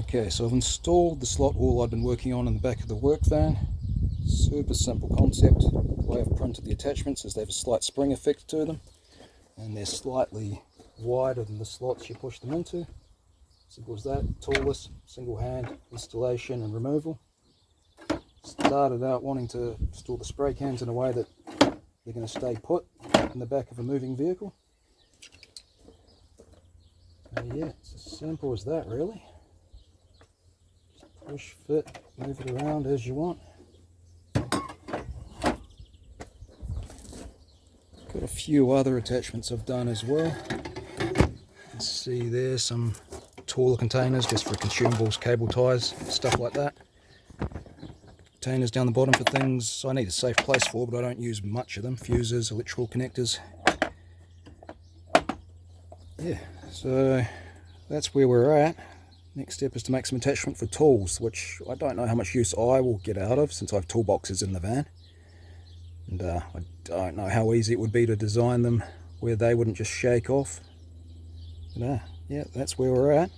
Okay, so I've installed the slot wall I've been working on in the back of the work van. Super simple concept. The way I've printed the attachments is they have a slight spring effect to them, and they're slightly wider than the slots you push them into. Simple as that. Toolless, single hand installation and removal. Started out wanting to install the spray cans in a way that they're going to stay put in the back of a moving vehicle. Yeah, it's as simple as that really. Just push, fit, move it around as you want. Got a few other attachments I've done as well. You can see there some taller containers just for consumables, cable ties, stuff like that. Containers down the bottom for things I need a safe place for, but I don't use much of them. Fuses, electrical connectors. Yeah, so that's where we're at. Next step is to make some attachment for tools, which I don't know how much use I will get out of since I have toolboxes in the van. And I don't know how easy it would be to design them where they wouldn't just shake off. But, yeah, that's where we're at.